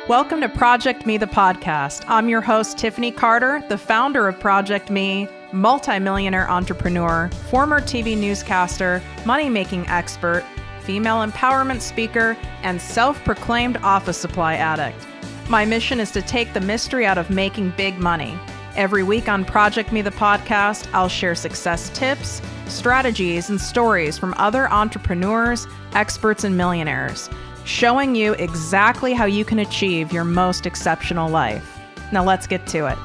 Welcome to ProjectME, the podcast. I'm your host, Tiffany Carter, the founder of ProjectME, multimillionaire entrepreneur, former TV newscaster, money-making expert, female empowerment speaker, and self-proclaimed office supply addict. My mission is to take the mystery out of making big money. Every week on ProjectME, the podcast, I'll share success tips, strategies, and stories from other entrepreneurs, experts, and millionaires, showing you exactly how you can achieve your most exceptional life. Now let's get to it.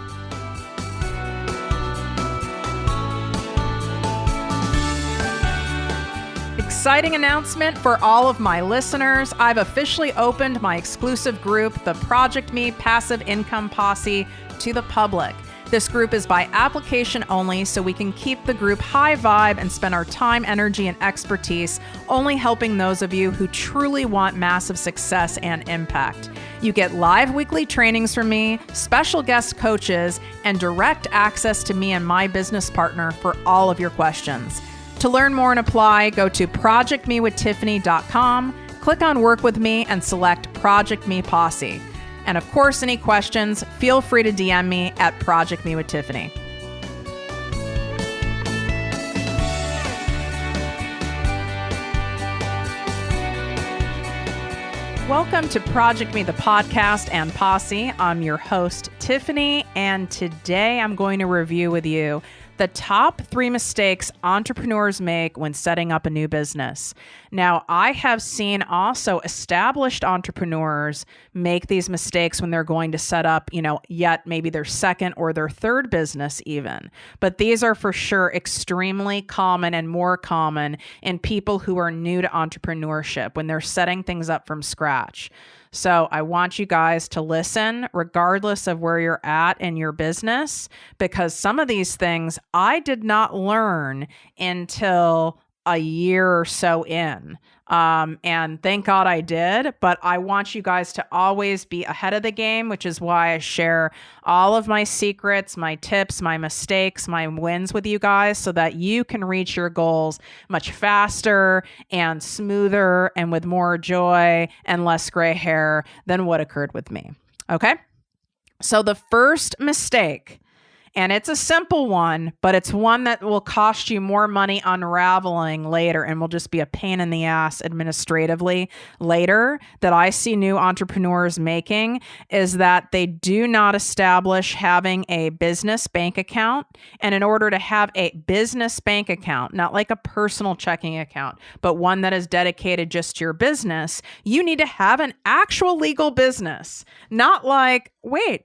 Exciting announcement for all of my listeners. I've officially opened my exclusive group, the ProjectME Passive Income Posse, to the public. This group is by application only, so we can keep the group high vibe and spend our time, energy, and expertise only helping those of you who truly want massive success and impact. You get live weekly trainings from me, special guest coaches, and direct access to me and my business partner for all of your questions. To learn more and apply, go to projectmewithtiffany.com, click on Work With Me, and select ProjectME Posse. And of course, any questions, feel free to DM me at ProjectMeWithTiffany. Welcome to ProjectME, the podcast and posse. I'm your host, Tiffany, and today I'm going to review with you the top 3 mistakes entrepreneurs make when setting up a new business. Now, I have seen also established entrepreneurs make these mistakes when they're going to set up, yet maybe their second or their third business even. But these are for sure extremely common and more common in people who are new to entrepreneurship when they're setting things up from scratch. So I want you guys to listen regardless of where you're at in your business, because some of these things I did not learn until a year or so in. And thank God I did, but I want you guys to always be ahead of the game, which is why I share all of my secrets, my tips, my mistakes, my wins with you guys so that you can reach your goals much faster and smoother and with more joy and less gray hair than what occurred with me. Okay? So the first mistake, and it's a simple one, but it's one that will cost you more money unraveling later and will just be a pain in the ass administratively later, that I see new entrepreneurs making, is that they do not establish having a business bank account. And in order to have a business bank account, not like a personal checking account, but one that is dedicated just to your business, you need to have an actual legal business. Not like, wait,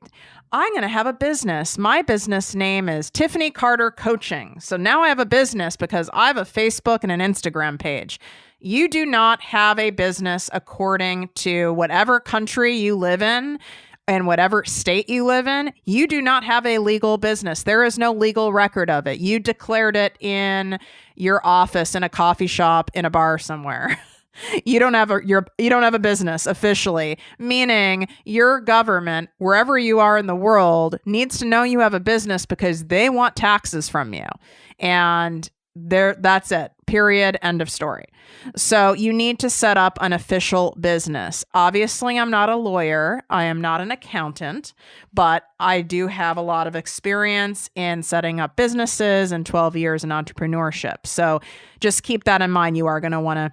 I'm going to have a business. My business name is Tiffany Carter Coaching. So now I have a business because I have a Facebook and an Instagram page. You do not have a business according to whatever country you live in and whatever state you live in. You do not have a legal business. There is no legal record of it. You declared it in your office, in a coffee shop, in a bar somewhere. You don't have a business officially, meaning your government, wherever you are in the world, needs to know you have a business because they want taxes from you. And that's it. Period. End of story. So you need to set up an official business. Obviously, I'm not a lawyer. I am not an accountant, but I do have a lot of experience in setting up businesses and 12 years in entrepreneurship. So just keep that in mind. You are going to want to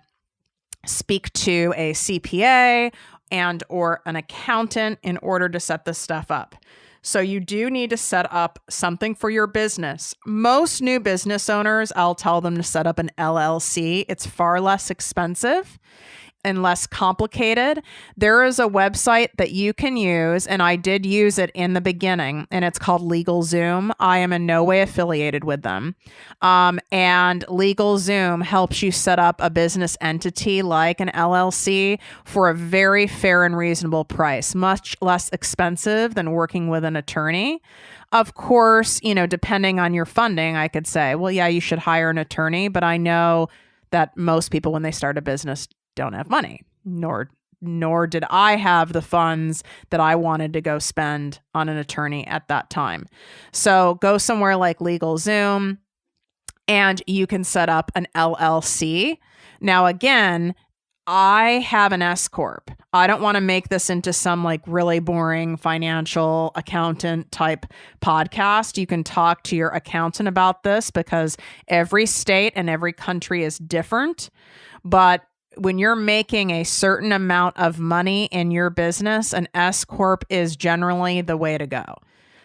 speak to a CPA and or an accountant in order to set this stuff up. So you do need to set up something for your business. Most new business owners, I'll tell them to set up an LLC. It's far less expensive and less complicated. There is a website that you can use, and I did use it in the beginning, and it's called LegalZoom. I am in no way affiliated with them. And LegalZoom helps you set up a business entity like an LLC for a very fair and reasonable price, much less expensive than working with an attorney. Of course, depending on your funding, I could say, well, yeah, you should hire an attorney, but I know that most people, when they start a business, don't have money, nor did I have the funds that I wanted to go spend on an attorney at that time. So go somewhere like LegalZoom and you can set up an LLC. Now, again, I have an S Corp. I don't want to make this into some like really boring financial accountant type podcast. You can talk to your accountant about this because every state and every country is different. But when you're making a certain amount of money in your business, an S Corp is generally the way to go.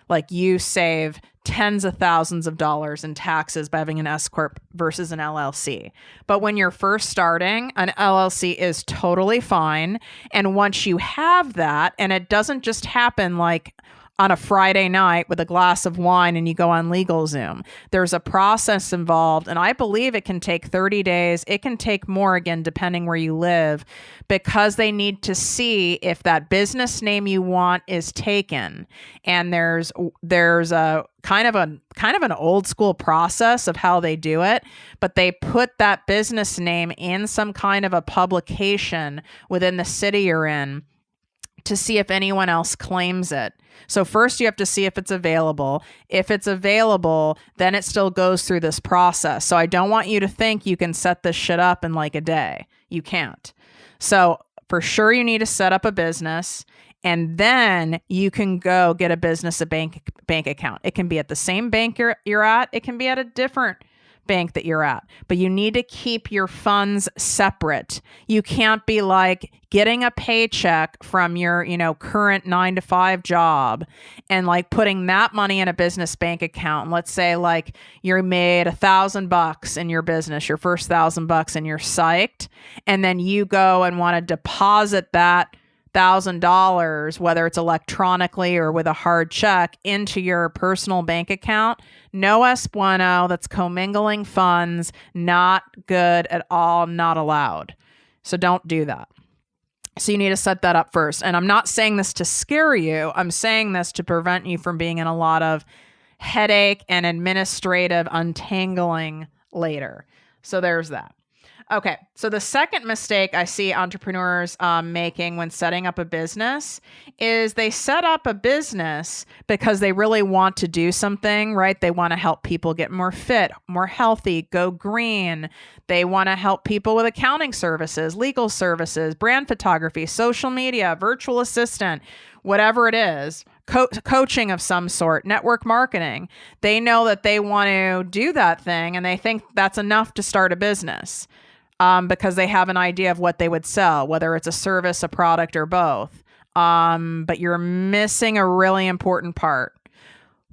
Like you save tens of thousands of dollars in taxes by having an S Corp versus an LLC. But when you're first starting, an LLC is totally fine. And once you have that, and it doesn't just happen like on a Friday night with a glass of wine and you go on LegalZoom. There's a process involved, and I believe it can take 30 days. It can take more, again, depending where you live, because they need to see if that business name you want is taken. And there's a kind of an old school process of how they do it, but they put that business name in some kind of a publication within the city you're in to see if anyone else claims it. So first you have to see if it's available. If it's available, then it still goes through this process. So I don't want you to think you can set this shit up in like a day. You can't. So for sure you need to set up a business, and then you can go get a bank account. It can be at the same bank you're at. It can be at a different bank that you're at, but you need to keep your funds separate. You can't be like getting a paycheck from your, current 9-to-5 job and like putting that money in a business bank account. And let's say like you made $1,000 in your business, your first $1,000, and you're psyched. And then you go and want to deposit that $1,000, whether it's electronically or with a hard check, into your personal bank account. No es bueno. That's commingling funds. Not good at all. Not allowed. So don't do that. So you need to set that up first. And I'm not saying this to scare you. I'm saying this to prevent you from being in a lot of headache and administrative untangling later. So there's that. Okay, so the second mistake I see entrepreneurs making when setting up a business is they set up a business because they really want to do something, right? They want to help people get more fit, more healthy, go green. They want to help people with accounting services, legal services, brand photography, social media, virtual assistant, whatever it is. Coaching of some sort, network marketing. They know that they want to do that thing and they think that's enough to start a business. Because they have an idea of what they would sell, whether it's a service, a product, or both. But you're missing a really important part.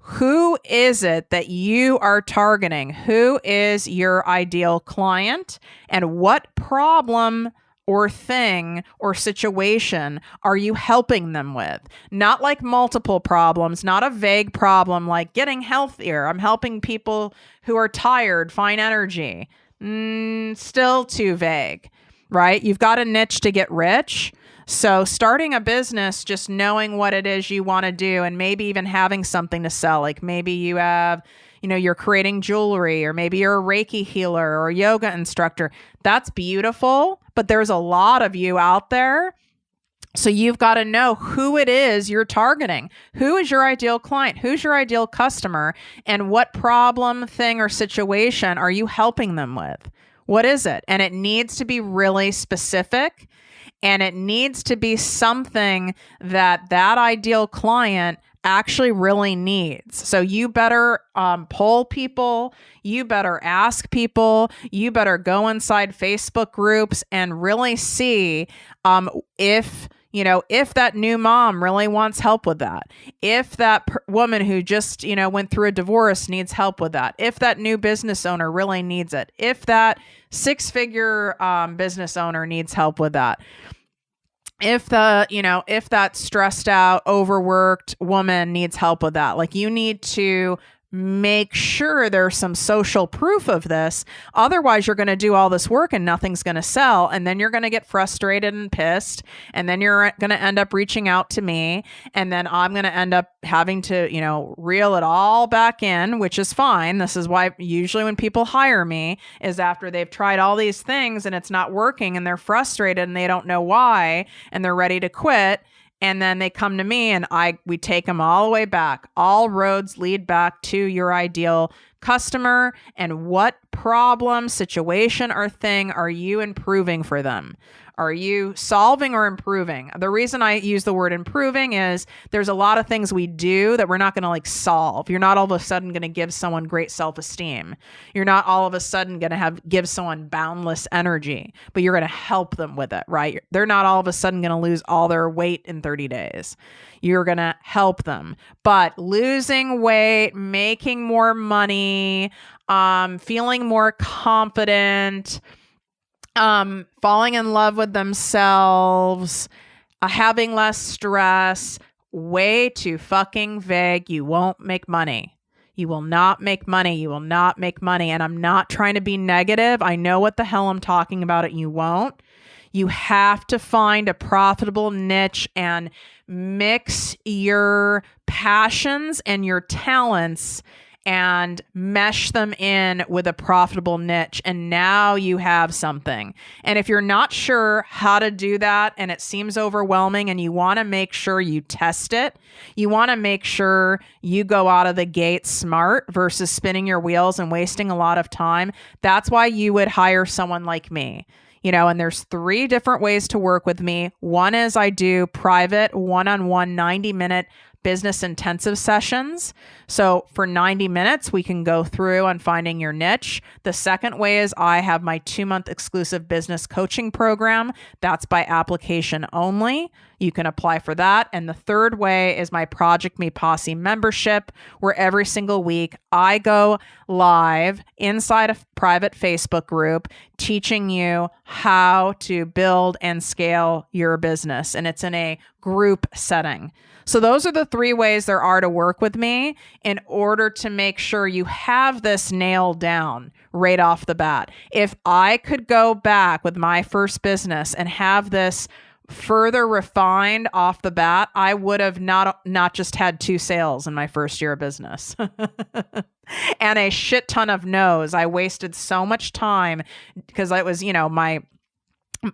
Who is it that you are targeting? Who is your ideal client? And what problem or thing or situation are you helping them with? Not like multiple problems, not a vague problem like getting healthier. I'm helping people who are tired find energy. Still too vague, right? You've got a niche to get rich. So starting a business, just knowing what it is you want to do and maybe even having something to sell, like maybe you have, you're creating jewelry, or maybe you're a Reiki healer or a yoga instructor. That's beautiful, but there's a lot of you out there. So you've got to know who it is you're targeting. Who is your ideal client? Who's your ideal customer? And what problem, thing, or situation are you helping them with? What is it? And it needs to be really specific, and it needs to be something that ideal client actually really needs. So you better poll people. You better ask people. You better go inside Facebook groups and really see if that new mom really wants help with that, if that woman who just, went through a divorce needs help with that, if that new business owner really needs it, if that 6-figure business owner needs help with that, if that stressed out, overworked woman needs help with that. Like, you need to make sure there's some social proof of this. Otherwise, you're going to do all this work and nothing's going to sell. And then you're going to get frustrated and pissed. And then you're going to end up reaching out to me. And then I'm going to end up having to, reel it all back in, which is fine. This is why usually when people hire me is after they've tried all these things and it's not working and they're frustrated and they don't know why and they're ready to quit. And then they come to me and we take them all the way back. All roads lead back to your ideal customer and what problem, situation, or thing are you improving for them? Are you solving or improving? The reason I use the word improving is there's a lot of things we do that we're not going to like solve. You're not all of a sudden going to give someone great self-esteem. You're not all of a sudden going to give someone boundless energy, but you're going to help them with it, right? They're not all of a sudden going to lose all their weight in 30 days. You're going to help them. But losing weight, making more money, feeling more confident, falling in love with themselves, having less stress, way too fucking vague. You won't make money. You will not make money. You will not make money. And I'm not trying to be negative. I know what the hell I'm talking about, and you won't. You have to find a profitable niche and mix your passions and your talents and mesh them in with a profitable niche. And now you have something. And if you're not sure how to do that and it seems overwhelming and you want to make sure you test it, you want to make sure you go out of the gate smart versus spinning your wheels and wasting a lot of time, that's why you would hire someone like me. And there's 3 different ways to work with me. One is I do private one-on-one 90-minute business intensive sessions. So for 90 minutes, we can go through on finding your niche. The second way is I have my 2-month exclusive business coaching program. That's by application only. You can apply for that. And the third way is my ProjectME Posse membership, where every single week I go live inside a private Facebook group teaching you how to build and scale your business. And it's in a group setting. So those are the 3 ways there are to work with me in order to make sure you have this nailed down right off the bat. If I could go back with my first business and have this further refined off the bat, I would have not just had 2 sales in my first year of business and a shit ton of no's. I wasted so much time because I was,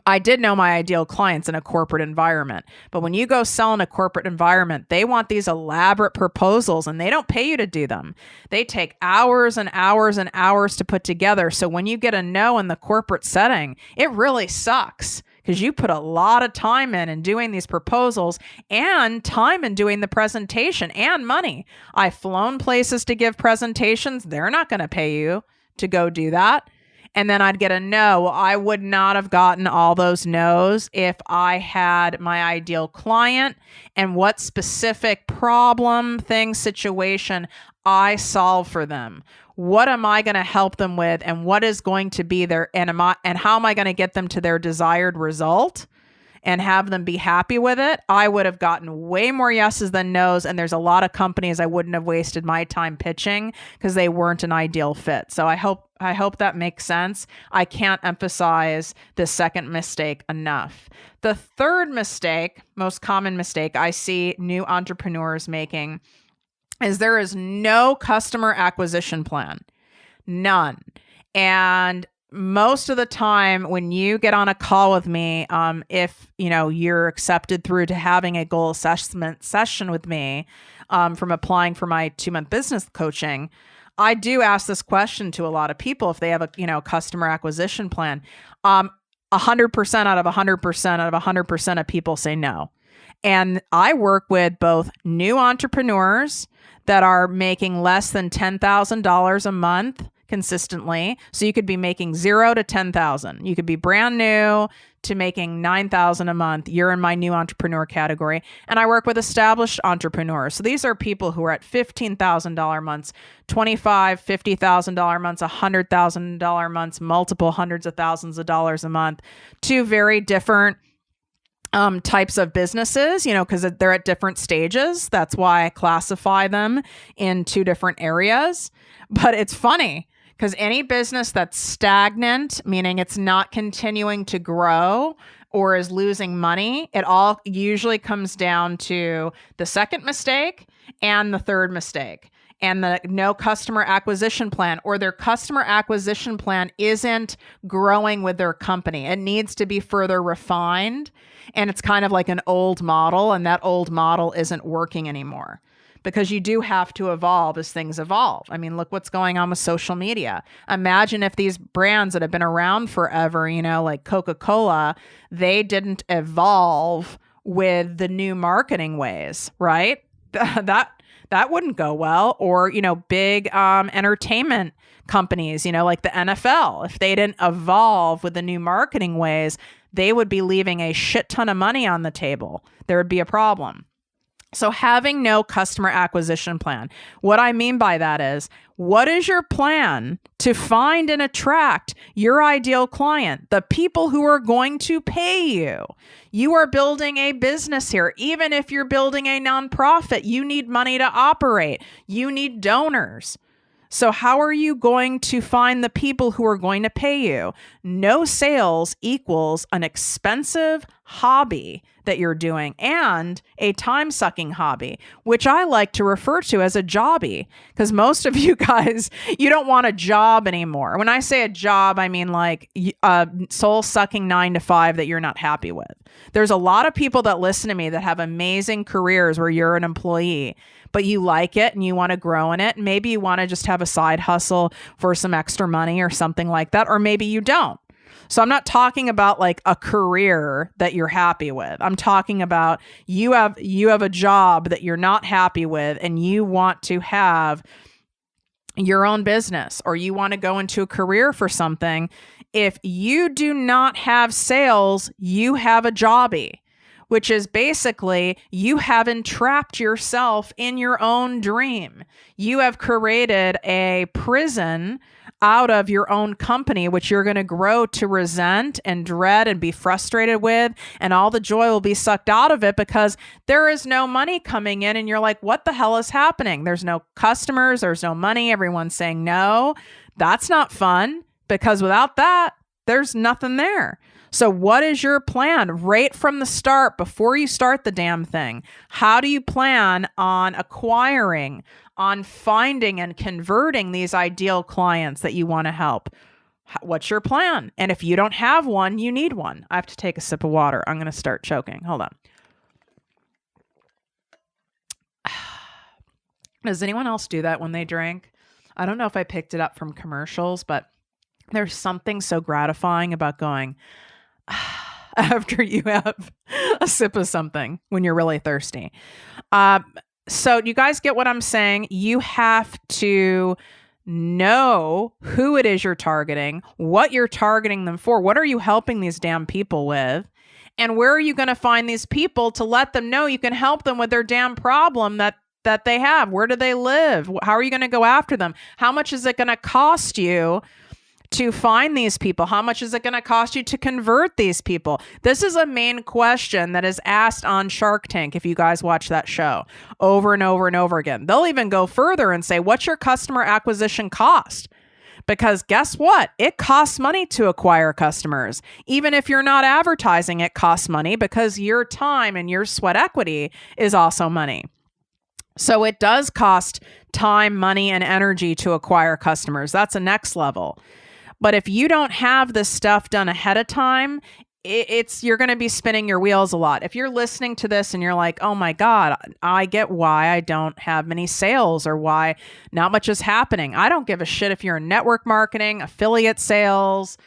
I did know my ideal clients in a corporate environment, but when you go sell in a corporate environment, they want these elaborate proposals and they don't pay you to do them. They take hours and hours and hours to put together. So when you get a no in the corporate setting, it really sucks because you put a lot of time in doing these proposals and time in doing the presentation and money. I've flown places to give presentations. They're not going to pay you to go do that. And then I'd get a no. Well, I would not have gotten all those no's if I had my ideal client and what specific problem, thing, situation I solve for them. What am I going to help them with, and what is going to be their, and how am I going to get them to their desired result and have them be happy with it? I would have gotten way more yeses than no's. And there's a lot of companies I wouldn't have wasted my time pitching because they weren't an ideal fit. So I hope that makes sense. I can't emphasize the second mistake enough. The third mistake, most common mistake I see new entrepreneurs making, is there is no customer acquisition plan. None. And most of the time when you get on a call with me, if you're accepted through to having a goal assessment session with me, from applying for my 2-month business coaching, I do ask this question to a lot of people if they have a customer acquisition plan. 100% out of 100% of people say no. And I work with both new entrepreneurs that are making less than $10,000 a month consistently. So you could be making 0 to 10,000. You could be brand new to making 9,000 a month. You're in my new entrepreneur category. And I work with established entrepreneurs. So these are people who are at $15,000 months, $25,000, $50,000 months, $100,000 months, multiple hundreds of thousands of dollars a month. 2 very different types of businesses, because they're at different stages. That's why I classify them in 2 different areas. But it's funny because any business that's stagnant, meaning it's not continuing to grow or is losing money, it all usually comes down to the second mistake and the third mistake. And the no customer acquisition plan, or their customer acquisition plan isn't growing with their company. It needs to be further refined. And it's kind of like an old model, and that old model isn't working anymore. because you do have to evolve as things evolve. I mean, look what's going on with social media. Imagine if these brands that have been around forever, like Coca-Cola, they didn't evolve with the new marketing ways, right? That wouldn't go well. Or, big entertainment companies, like the NFL, if they didn't evolve with the new marketing ways, they would be leaving a shit ton of money on the table. There would be a problem. So having no customer acquisition plan. What I mean by that is, what is your plan to find and attract your ideal client, the people who are going to pay you? You are building a business here. Even if you're building a nonprofit, you need money to operate. You need donors. So how are you going to find the people who are going to pay you? No sales equals an expensive hobby that you're doing and a time-sucking hobby, which I like to refer to as a jobby, because most of you guys, you don't want a job anymore. When I say a job, I mean like a soul-sucking 9-to-5 that you're not happy with. There's a lot of people that listen to me that have amazing careers where you're an employee, but you like it and you want to grow in it. And maybe you want to just have a side hustle for some extra money or something like that. Or maybe you don't. So I'm not talking about like a career that you're happy with. I'm talking about you have a job that you're not happy with and you want to have your own business, or you want to go into a career for something. If you do not have sales, you have a jobby, which is basically you have entrapped yourself in your own dream. You have created a prison out of your own company, which you're going to grow to resent and dread and be frustrated with, and all the joy will be sucked out of it because there is no money coming in, and you're like, what the hell is happening? There's no customers, there's no money, everyone's saying no. That's not fun, because without that, there's nothing there. So what is your plan right from the start before you start the damn thing? How do you plan on acquiring, on finding and converting these ideal clients that you want to help? What's your plan? And if you don't have one, you need one. I have to take a sip of water. I'm going to start choking. Hold on. Does anyone else do that when they drink? I don't know if I picked it up from commercials, but there's something so gratifying about going after you have a sip of something when you're really thirsty. So you guys get what I'm saying? You have to know who it is you're targeting, what you're targeting them for, what are you helping these damn people with, and where are you going to find these people to let them know you can help them with their damn problem that they have? Where do they live? How are you going to go after them? How much is it going to cost you to find these people? How much is it going to cost you to convert these people? This is a main question that is asked on Shark Tank. If you guys watch that show over and over and over again, they'll even go further and say, what's your customer acquisition cost? Because guess what? It costs money to acquire customers. Even if you're not advertising, it costs money because your time and your sweat equity is also money. So it does cost time, money, and energy to acquire customers. That's a next level. But if you don't have this stuff done ahead of time, you're going to be spinning your wheels a lot. If you're listening to this and you're like, oh my God, I get why I don't have many sales or why not much is happening. I don't give a shit if you're in network marketing, affiliate sales,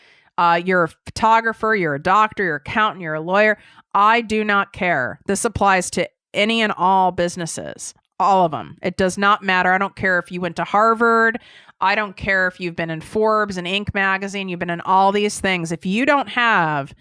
you're a photographer, you're a doctor, you're an accountant, you're a lawyer. I do not care. This applies to any and all businesses, all of them. It does not matter. I don't care if you went to Harvard. I don't care if you've been in Forbes and Inc. magazine, you've been in all these things. If you don't have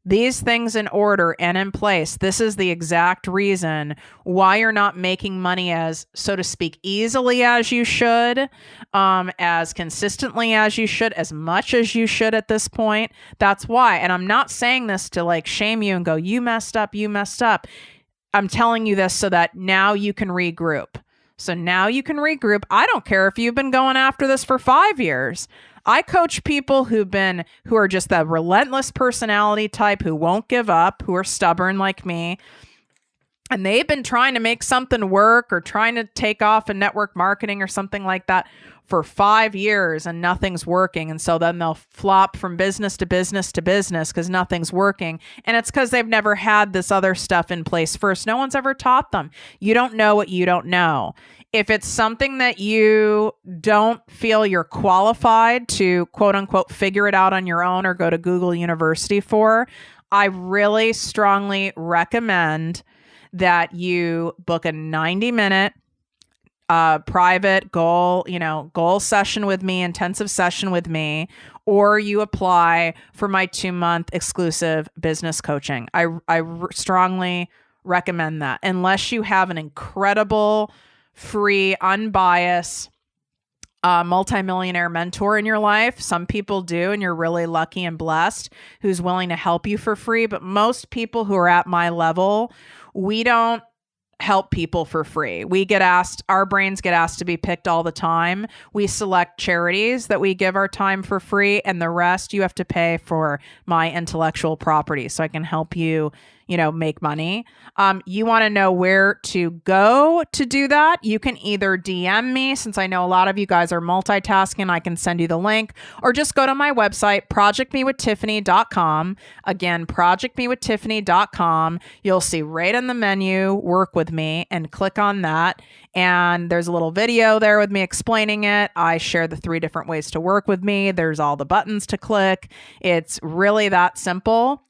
these things in order and in place, this is the exact reason why you're not making money as, so to speak, easily as you should, as consistently as you should, as much as you should at this point. That's why. And I'm not saying this to like shame you and go, you messed up, you messed up. I'm telling you this so that now you can regroup. So now you can regroup. I don't care if you've been going after this for 5 years. I coach people who are just that relentless personality type, who won't give up, who are stubborn like me. and they've been trying to make something work or trying to take off in network marketing or something like that for 5 years and nothing's working. And so then they'll flop from business to business to business because nothing's working. And it's because they've never had this other stuff in place first. No one's ever taught them. You don't know what you don't know. If it's something that you don't feel you're qualified to quote unquote figure it out on your own or go to Google University for, I really strongly recommend that you book a 90-minute private goal session with me, intensive session with me, or you apply for my 2-month exclusive business coaching. I strongly recommend that, unless you have an incredible, free, unbiased multimillionaire mentor in your life. Some people do, and you're really lucky and blessed, who's willing to help you for free. But most people who are at my level, we don't help people for free. Our brains get asked to be picked all the time. We select charities that we give our time for free, and the rest you have to pay for my intellectual property so I can help you, make money. You want to know where to go to do that? You can either DM me, since I know a lot of you guys are multitasking, I can send you the link, or just go to my website, ProjectMeWithTiffany.com. Again, ProjectMeWithTiffany.com. You'll see right in the menu, work with me, and click on that. And there's a little video there with me explaining it. I share the 3 different ways to work with me. There's all the buttons to click. It's really that simple.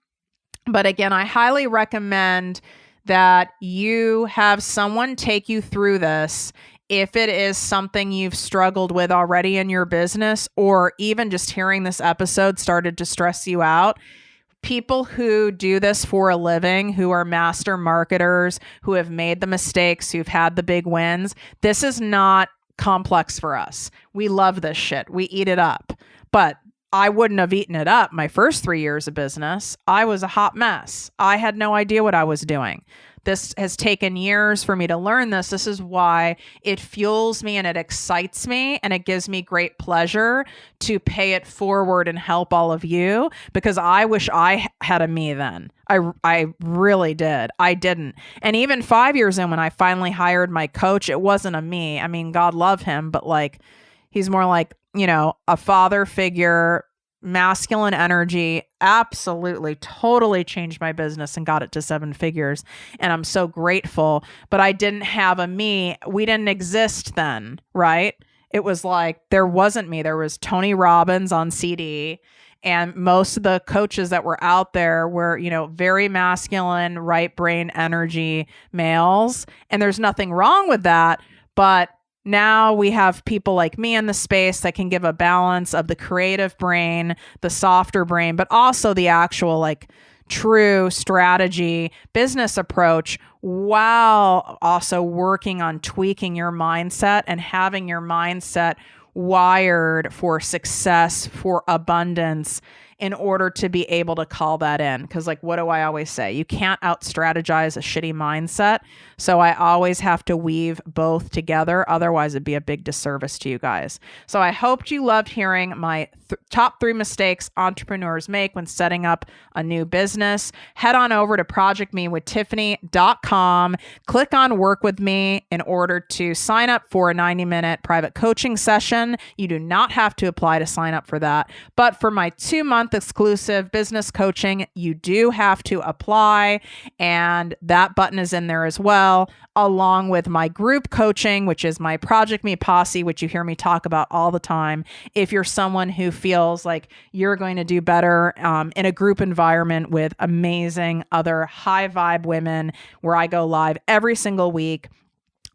But again, I highly recommend that you have someone take you through this if it is something you've struggled with already in your business, or even just hearing this episode started to stress you out. People who do this for a living, who are master marketers, who have made the mistakes, who've had the big wins, this is not complex for us. We love this shit. We eat it up. But I wouldn't have eaten it up my first 3 years of business. I was a hot mess. I had no idea what I was doing. This has taken years for me to learn this. This is why it fuels me and it excites me, and it gives me great pleasure to pay it forward and help all of you, because I wish I had a me then. I really did. I didn't. And even 5 years in, when I finally hired my coach, it wasn't a me. I mean, God love him, but he's more like, a father figure, masculine energy, absolutely, totally changed my business and got it to 7 figures. And I'm so grateful, but I didn't have a me. We didn't exist then, right? It was like, there wasn't me. There was Tony Robbins on CD. And most of the coaches that were out there were, very masculine, right brain energy males. And there's nothing wrong with that. But now we have people like me in the space that can give a balance of the creative brain, the softer brain, but also the actual true strategy business approach, while also working on tweaking your mindset and having your mindset wired for success, for abundance, in order to be able to call that in. Because what do I always say? You can't out-strategize a shitty mindset. So I always have to weave both together. Otherwise, it'd be a big disservice to you guys. So I hoped you loved hearing my top 3 mistakes entrepreneurs make when setting up a new business. Head on over to ProjectMeWithTiffany.com. Click on Work With Me in order to sign up for a 90-minute private coaching session. You do not have to apply to sign up for that. But for my 2-month exclusive business coaching, you do have to apply, and that button is in there as well, along with my group coaching, which is my Project Me Posse, which you hear me talk about all the time. If you're someone who feels like you're going to do better in a group environment with amazing other high vibe women, where I go live every single week,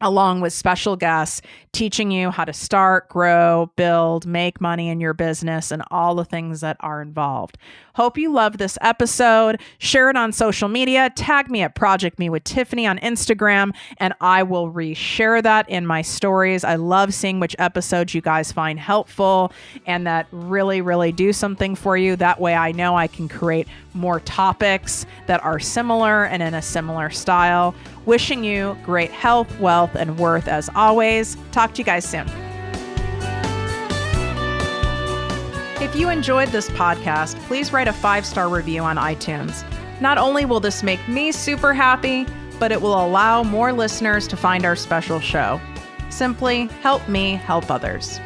along with special guests teaching you how to start, grow, build, make money in your business, and all the things that are involved. Hope you love this episode. Share it on social media. Tag me at Project Me with Tiffany on Instagram, and I will reshare that in my stories. I love seeing which episodes you guys find helpful and that really, really do something for you. That way I know I can create more topics that are similar and in a similar style. Wishing you great health, wealth, and worth as always. Talk to you guys soon. If you enjoyed this podcast, please write a 5-star review on iTunes. Not only will this make me super happy, but it will allow more listeners to find our special show. Simply help me help others.